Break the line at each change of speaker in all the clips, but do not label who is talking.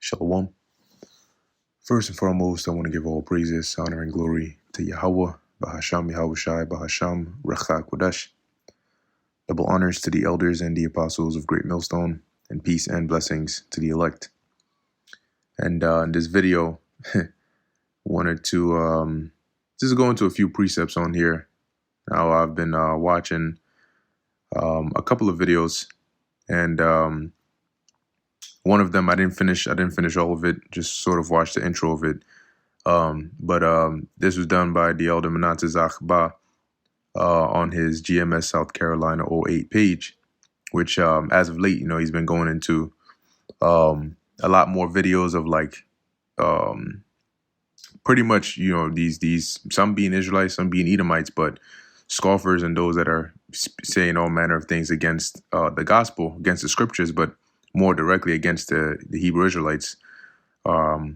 Shalom. First and foremost, I want to give all praises, honor, and glory to Yahweh, Bahasham Yahushai, Bahasham Recha Kodesh. Double honors to the elders and the apostles of Great Millstone, and peace and blessings to the elect. And in this video, wanted to just go into a few precepts on here. Now, I've been watching a couple of videos, and one of them I didn't finish all of it, just sort of watched the intro of it. But this was done by the elder Menateh Zachba on his GMS South Carolina 08 page, which as of late, he's been going into a lot more videos of like pretty much, these some being Israelites, some being Edomites, but scoffers and those that are saying all manner of things against the gospel, against the scriptures, but more directly against the Hebrew Israelites, or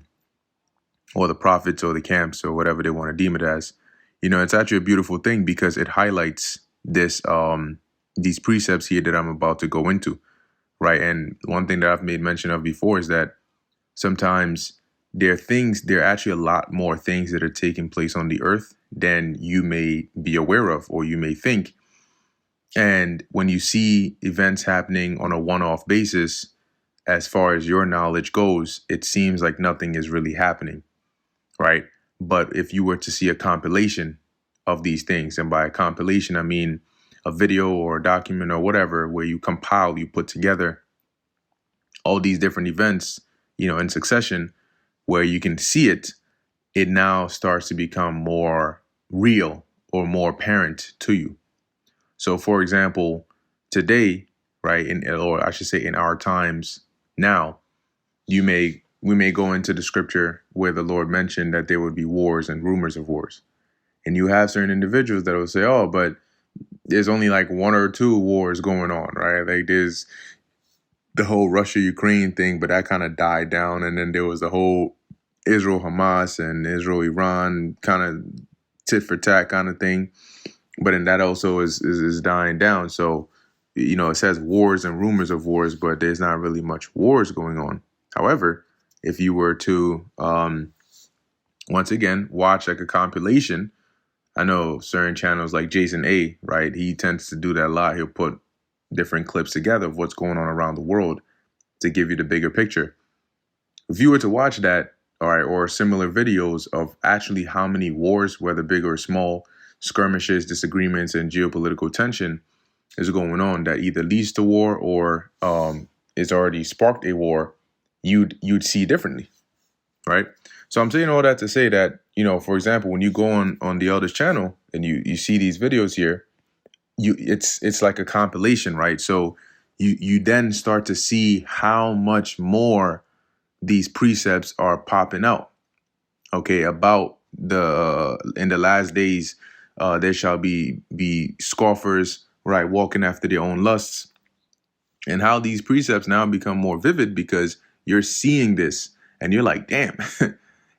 the prophets or the camps or whatever they want to deem it as. It's actually a beautiful thing because it highlights this these precepts here that I'm about to go into, right? And one thing that I've made mention of before is that sometimes there are actually a lot more things that are taking place on the earth than you may be aware of or you may think. And when you see events happening on a one-off basis, as far as your knowledge goes, it seems like nothing is really happening, right? But if you were to see a compilation of these things, and by a compilation, I mean a video or a document or whatever, where you compile, you put together all these different events, in succession, where you can see it, it now starts to become more real or more apparent to you. So, for example, today, right, or I should say in our times now, we may go into the scripture where the Lord mentioned that there would be wars and rumors of wars. And you have certain individuals that will say, oh, but there's only like one or two wars going on, right? Like there's the whole Russia-Ukraine thing, but that kind of died down. And then there was the whole Israel-Hamas and Israel-Iran kind of tit for tat kind of thing. But then that also is dying down. So, it says wars and rumors of wars, but there's not really much wars going on. However, if you were to, once again, watch like a compilation, I know certain channels like Jason A, right? He tends to do that a lot. He'll put different clips together of what's going on around the world to give you the bigger picture. If you were to watch that, all right, or similar videos of actually how many wars, whether big or small, skirmishes, disagreements, and geopolitical tension is going on that either leads to war or is already sparked a war, you'd see differently, right? So I'm saying all that to say that, for example, when you go on the Elders channel and you see these videos here, it's like a compilation, right? So you then start to see how much more these precepts are popping out, okay, about in the last days, there shall be scoffers, right, walking after their own lusts, and how these precepts now become more vivid because you're seeing this and you're like, damn.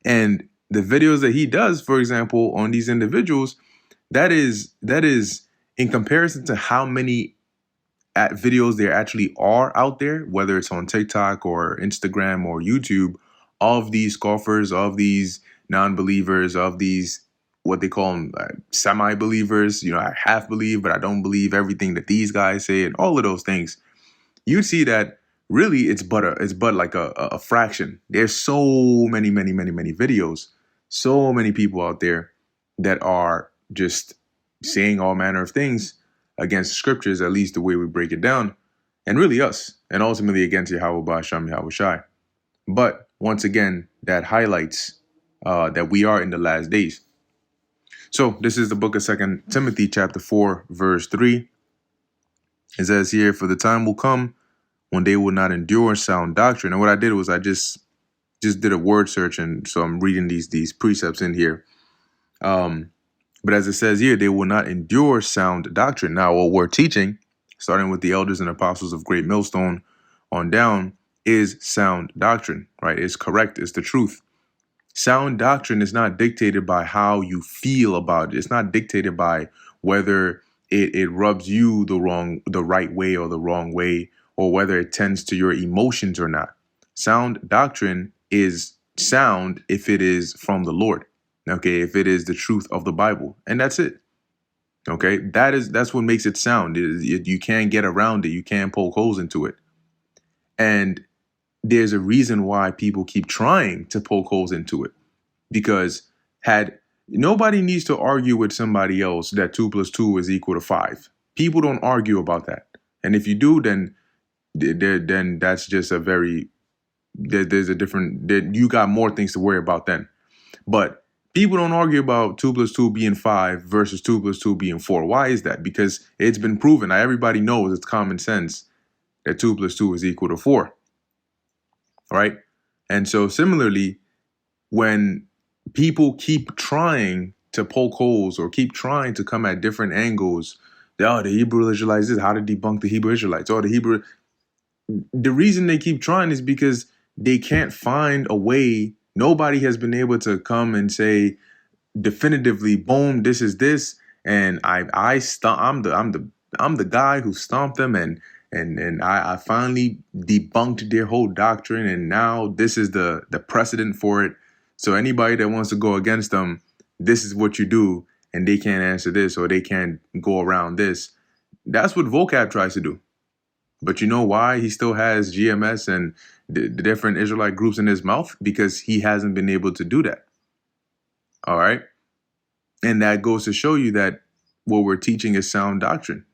And the videos that he does, for example, on these individuals, that is in comparison to how many videos there actually are out there, whether it's on TikTok or Instagram or YouTube, of these scoffers, of these non-believers, of these what they call them semi-believers. I half believe, but I don't believe everything that these guys say, and all of those things. You'd see that really it's but like a fraction. There's so many videos, so many people out there that are just saying all manner of things against the scriptures, at least the way we break it down, and really us, and ultimately against Yahweh Ba'asham Yahushai. But once again, that highlights that we are in the last days. So this is the book of 2 Timothy chapter 4, verse 3. It says here, for the time will come when they will not endure sound doctrine. And what I did was I just did a word search, and so I'm reading these precepts in here. But as it says here, they will not endure sound doctrine. Now, what we're teaching, starting with the elders and apostles of Great Millstone on down, is sound doctrine, right? It's correct. It's the truth. Sound doctrine is not dictated by how you feel about it. It's not dictated by whether it rubs you the right way or the wrong way, or whether it tends to your emotions or not. Sound doctrine is sound if it is from the Lord. Okay, if it is the truth of the Bible, and that's it. Okay, that's what makes it sound. You can't get around it. You can't poke holes into it. And there's a reason why people keep trying to poke holes into it, because had nobody needs to argue with somebody else that 2 + 2 is equal to 5. People don't argue about that, and if you do, then that's just a very there's a different you got more things to worry about then. But people don't argue about 2 + 2 being 5 versus 2 + 2 being 4. Why is that? Because it's been proven. Now everybody knows, it's common sense, that 2 + 2 is equal to 4. Right? And so similarly, when people keep trying to poke holes or keep trying to come at different angles, the Hebrew Israelites, this, how to debunk the Hebrew Israelites, the reason they keep trying is because they can't find a way. Nobody has been able to come and say definitively, boom, this is this, and I'm the guy who stomped them, and I finally debunked their whole doctrine, and now this is the precedent for it. So anybody that wants to go against them, this is what you do, and they can't answer this or they can't go around this. That's what Vocab tries to do. But you know why he still has GMS and the different Israelite groups in his mouth? Because he hasn't been able to do that. All right. And that goes to show you that what we're teaching is sound doctrine.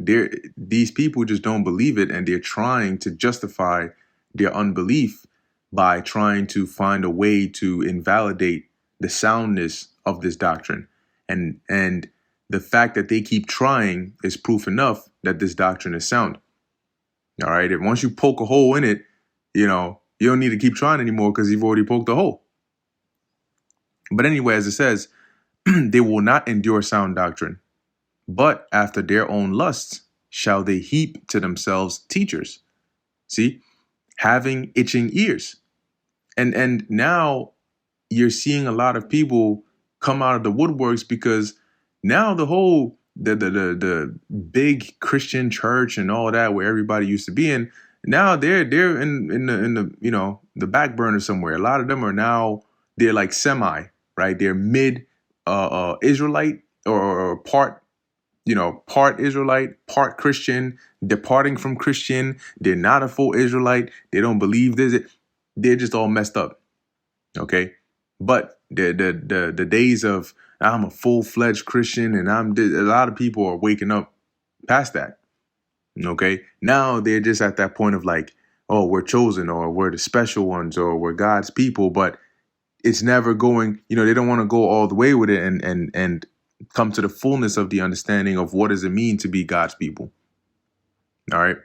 These people just don't believe it, and they're trying to justify their unbelief by trying to find a way to invalidate the soundness of this doctrine. And the fact that they keep trying is proof enough that this doctrine is sound. All right. And once you poke a hole in it, you don't need to keep trying anymore because you've already poked a hole. But anyway, as it says, they will not endure sound doctrine, but after their own lusts shall they heap to themselves teachers. See, having itching ears. And now you're seeing a lot of people come out of the woodworks, because now the big Christian church and all that, where everybody used to be in, now they're in the the back burner somewhere. A lot of them are now, they're like semi, right? They're mid Israelite, or part Israelite, part Christian, departing from Christian. They're not a full Israelite. They don't believe this. They're just all messed up. Okay, but the days of I'm a full-fledged Christian and a lot of people are waking up past that. Okay, now they're just at that point of like, oh, we're chosen, or we're the special ones, or we're God's people, but it's never going. They don't want to go all the way with it and come to the fullness of the understanding of what does it mean to be God's people. All right.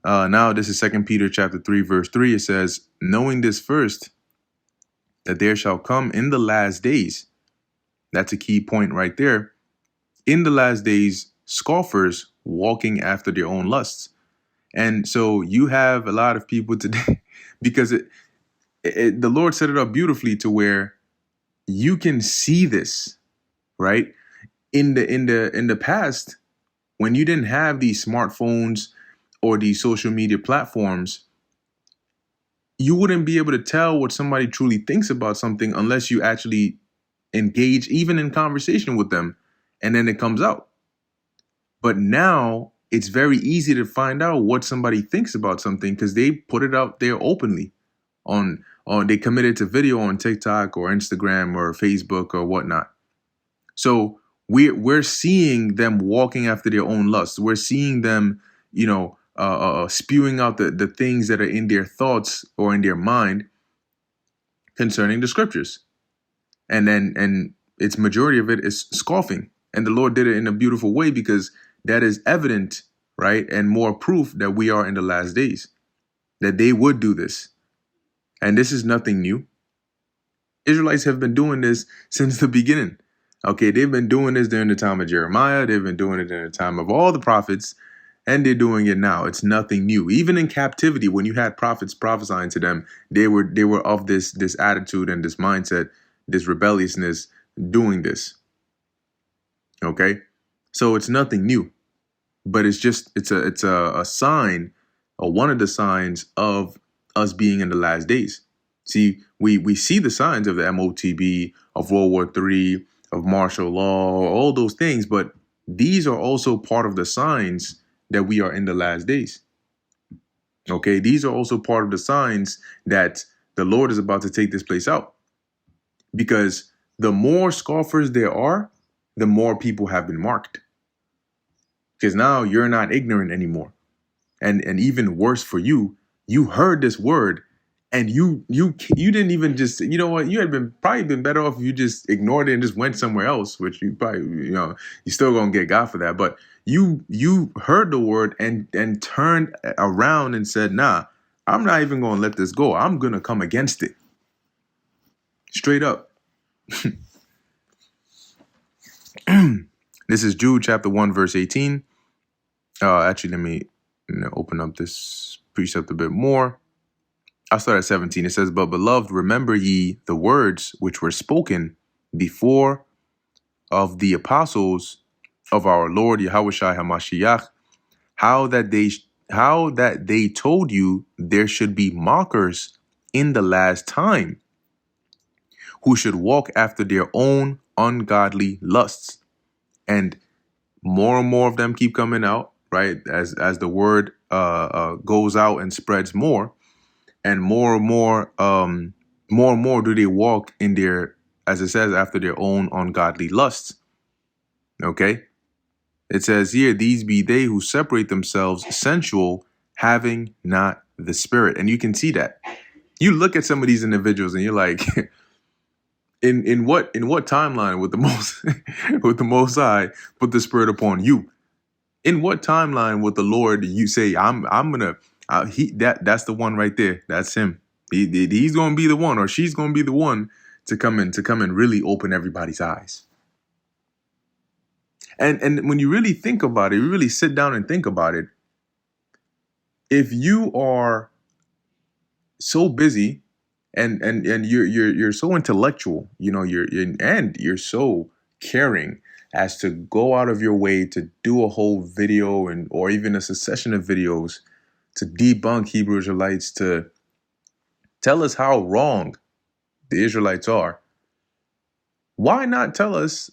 Now this is 2 Peter chapter 3, verse 3. It says, knowing this first, that there shall come in the last days. That's a key point right there. In the last days, scoffers walking after their own lusts. And so you have a lot of people today, because the Lord set it up beautifully to where you can see this, right? In the past, when you didn't have these smartphones or these social media platforms, you wouldn't be able to tell what somebody truly thinks about something unless you actually engage even in conversation with them, and then it comes out. But now it's very easy to find out what somebody thinks about something because they put it out there openly on they commit it to video on TikTok or Instagram or Facebook or whatnot. So we're seeing them walking after their own lusts. We're seeing them, spewing out the things that are in their thoughts or in their mind concerning the scriptures. And its majority of it is scoffing. And the Lord did it in a beautiful way, because that is evident, right? And more proof that we are in the last days, that they would do this. And this is nothing new. Israelites have been doing this since the beginning. Okay, they've been doing this during the time of Jeremiah. They've been doing it during the time of all the prophets, and they're doing it now. It's nothing new. Even in captivity, when you had prophets prophesying to them, they were of this attitude and this mindset, this rebelliousness, doing this. Okay, so it's nothing new, but it's a sign, or one of the signs of us being in the last days. See, we see the signs of the MOTB, of World War III, of martial law, all those things, but these are also part of the signs that we are in the last days. Okay, these are also part of the signs that the Lord is about to take this place out. Because the more scoffers there are, the more people have been marked. Because now you're not ignorant anymore. And even worse for you, you heard this word and you didn't even just, you know what, you had probably been better off if you just ignored it and just went somewhere else, which you probably, you still gonna get God for that. But you heard the word and turned around and said, nah, I'm not even gonna let this go. I'm gonna come against it. Straight up. This is Jude chapter 1, verse 18. Actually, let me open up this precept a bit more. I'll start at 17. It says, but beloved, remember ye the words which were spoken before of the apostles of our Lord Yahushua HaMashiach, how that they told you there should be mockers in the last time, who should walk after their own ungodly lusts. And more and more of them keep coming out, right? As the word goes out and spreads more, and more and more do they walk in their, as it says, after their own ungodly lusts. Okay? It says here, these be they who separate themselves sensual, having not the Spirit. And you can see that. You look at some of these individuals and you're like, in what timeline would the Most High put the Spirit upon you? In what timeline would the Lord, you say, I'm gonna that's the one right there. That's him. He's gonna be the one, or she's gonna be the one to come and really open everybody's eyes. And when you really think about it, you really sit down and think about it. If you are so busy and you're so intellectual, you're so caring as to go out of your way to do a whole video or even a succession of videos to debunk Hebrew Israelites, to tell us how wrong the Israelites are. Why not tell us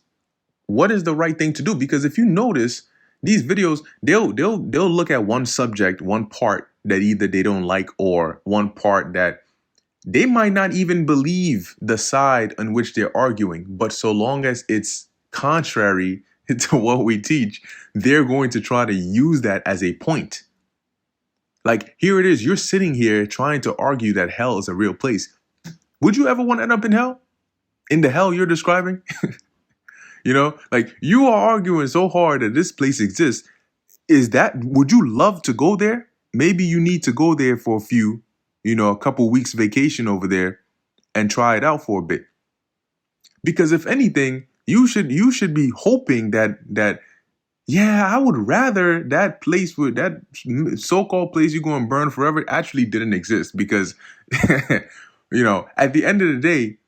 what is the right thing to do? Because if you notice, these videos, they'll look at one subject, one part that either they don't like, or one part that they might not even believe the side on which they're arguing. But so long as it's contrary to what we teach, they're going to try to use that as a point. Like, here it is. You're sitting here trying to argue that hell is a real place. Would you ever want to end up in hell? In the hell you're describing? Like, you are arguing so hard that this place exists. Would you love to go there? Maybe you need to go there for a couple weeks vacation over there and try it out for a bit. Because if anything, you should be hoping that yeah, I would rather that place, that so-called place you're going to burn forever, actually didn't exist. Because at the end of the day,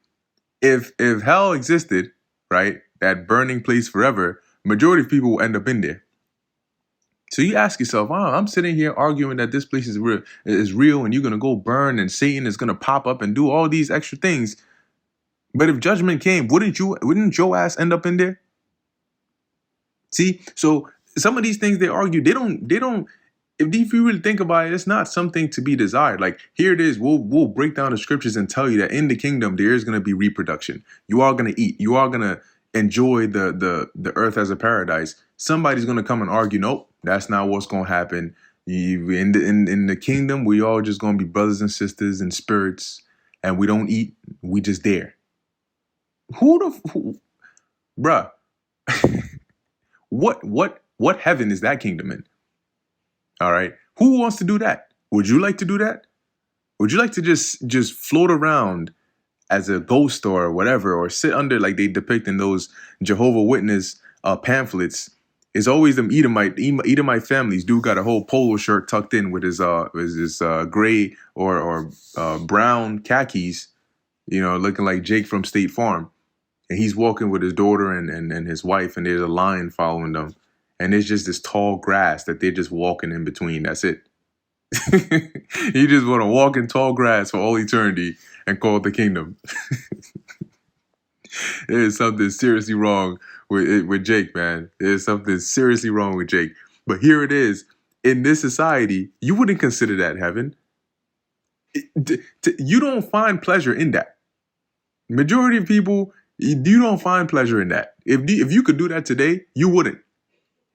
if hell existed, right, that burning place forever, majority of people will end up in there. So you ask yourself, I'm sitting here arguing that this place is real and you're going to go burn and Satan is going to pop up and do all these extra things. But if judgment came, wouldn't your ass end up in there? See, so some of these things they argue, they don't, if you really think about it, it's not something to be desired. Like, here it is, we'll break down the scriptures and tell you that in the kingdom, there is going to be reproduction. You are going to eat. You are going to enjoy the earth as a paradise. Somebody's going to come and argue, nope, that's not what's going to happen. In the kingdom, we all just going to be brothers and sisters and spirits, and we don't eat. We just there. Bruh. What heaven is that kingdom in? All right. Who wants to do that? Would you like to do that? Would you like to just float around as a ghost or whatever, or sit under, like they depict in those Jehovah Witness pamphlets? It's always them Edomite families. Dude got a whole polo shirt tucked in with his gray or brown khakis, looking like Jake from State Farm. And he's walking with his daughter and his wife, and there's a lion following them. And there's just this tall grass that they're just walking in between. That's it. You just want to walk in tall grass for all eternity and call it the kingdom. There's something seriously wrong with Jake, man. There's something seriously wrong with Jake. But here it is. In this society, you wouldn't consider that heaven. You don't find pleasure in that. Majority of people, you don't find pleasure in that. If you could do that today, you wouldn't.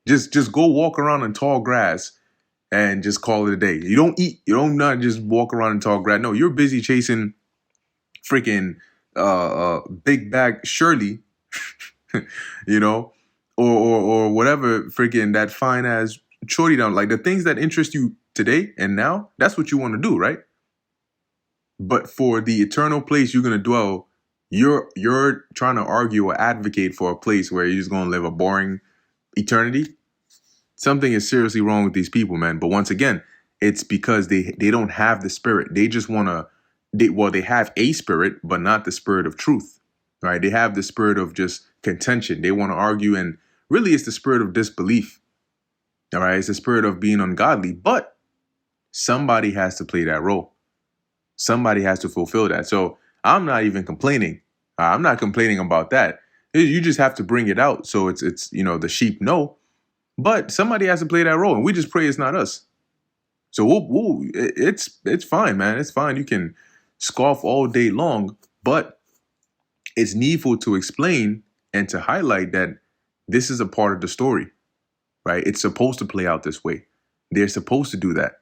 Just go walk around in tall grass and just call it a day. You don't eat. You don't not just walk around in tall grass. No, you're busy chasing freaking big bag Shirley, you know, or whatever freaking that fine ass shorty down. Like the things that interest you today and now, that's what you want to do, right? But for the eternal place you're gonna dwell, you're trying to argue or advocate for a place where you're just gonna live a boring eternity. Something is seriously wrong with these people, man. But once again, it's because they don't have the spirit. They just wanna they have a spirit, but not the spirit of truth. Right? They have the spirit of just contention. They want to argue, and really it's the spirit of disbelief. All right, it's the spirit of being ungodly, but somebody has to play that role. Somebody has to fulfill that. So I'm not even complaining. I'm not complaining about that. You just have to bring it out. So it's the sheep know, but somebody has to play that role, and we just pray it's not us. So it's fine, man. It's fine. You can scoff all day long, but it's needful to explain and to highlight that this is a part of the story, right? It's supposed to play out this way. They're supposed to do that.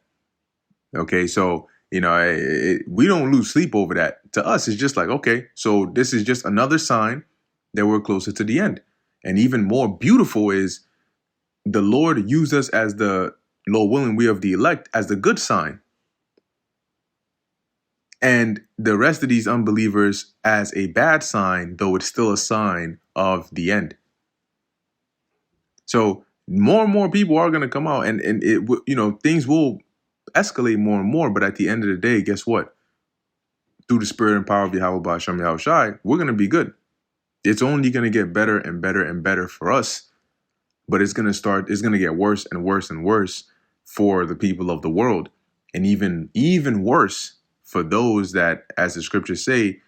Okay, so we don't lose sleep over that. To us, it's just like, okay, so this is just another sign that we're closer to the end. And even more beautiful is the Lord used us as the Lord willing, we of the elect as the good sign. And the rest of these unbelievers as a bad sign, though it's still a sign of the end. So more and more people are going to come out, and things will escalate more and more. But at the end of the day, guess what? Through the spirit and power of Yahweh Ba'Shem Yahweh Shai, we're going to be good. It's only going to get better and better and better for us. But it's going to get worse and worse and worse for the people of the world. And even worse for those that, as the scriptures say,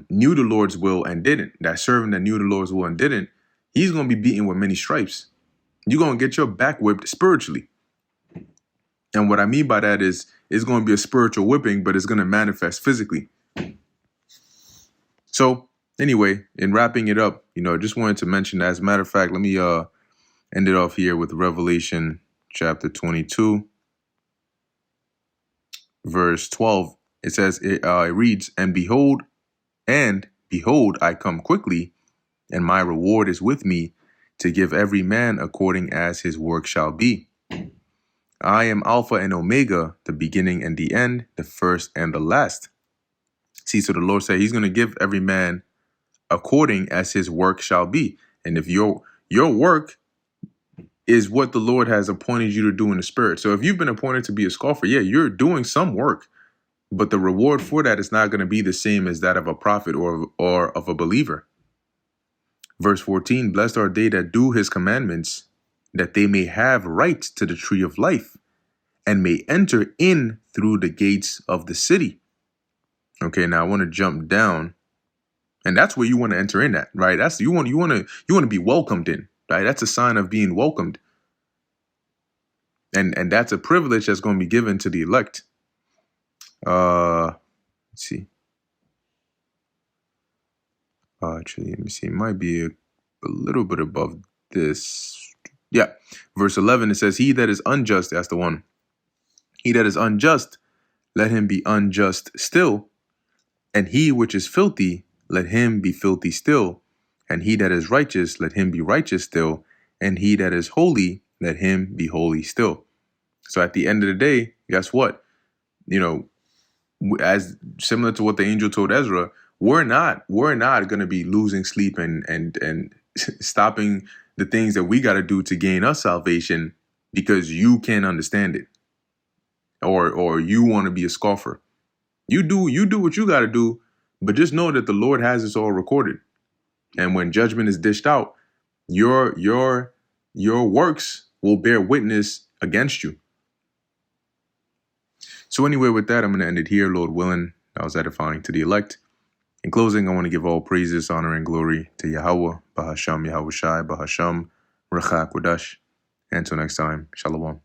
knew the Lord's will and didn't. That servant that knew the Lord's will and didn't, he's going to be beaten with many stripes. You're going to get your back whipped spiritually. And what I mean by that is it's going to be a spiritual whipping, but it's going to manifest physically. So anyway, in wrapping it up, just wanted to mention, as a matter of fact, let me end it off here with Revelation chapter 22, verse 12. It says, it reads, and behold, I come quickly, and my reward is with me to give every man according as his work shall be. I am Alpha and Omega, the beginning and the end, the first and the last. See, so the Lord said he's going to give every man according as his work shall be. And if your work is what the Lord has appointed you to do in the spirit. So if you've been appointed to be a scoffer, yeah, you're doing some work, but the reward for that is not going to be the same as that of a prophet or of a believer. Verse 14, blessed are they that do his commandments, that they may have right to the tree of life and may enter in through the gates of the city. Okay, now I want to jump down, and that's where you want to enter in at, right? That's you want to be welcomed in, right? That's a sign of being welcomed. And that's a privilege that's going to be given to the elect. Let's see. Actually, let me see. It might be a little bit above this. Yeah. Verse 11, it says, he that is unjust, that's the one. He that is unjust, let him be unjust still. And he which is filthy, let him be filthy still. And he that is righteous, let him be righteous still. And he that is holy, let him be holy still. So at the end of the day, guess what? As similar to what the angel told Ezra, we're not going to be losing sleep and stopping the things that we got to do to gain us salvation because you can't understand it, or you want to be a scoffer. You do what you got to do, but just know that the Lord has this all recorded. And when judgment is dished out, your works will bear witness against you. So anyway, with that, I'm going to end it here. Lord willing, that was edifying to the elect. In closing, I want to give all praises, honor, and glory to Yahweh, Bahasham, Yahweh Shai, Bahasham, Rachak Wadash. Until next time, Shalom.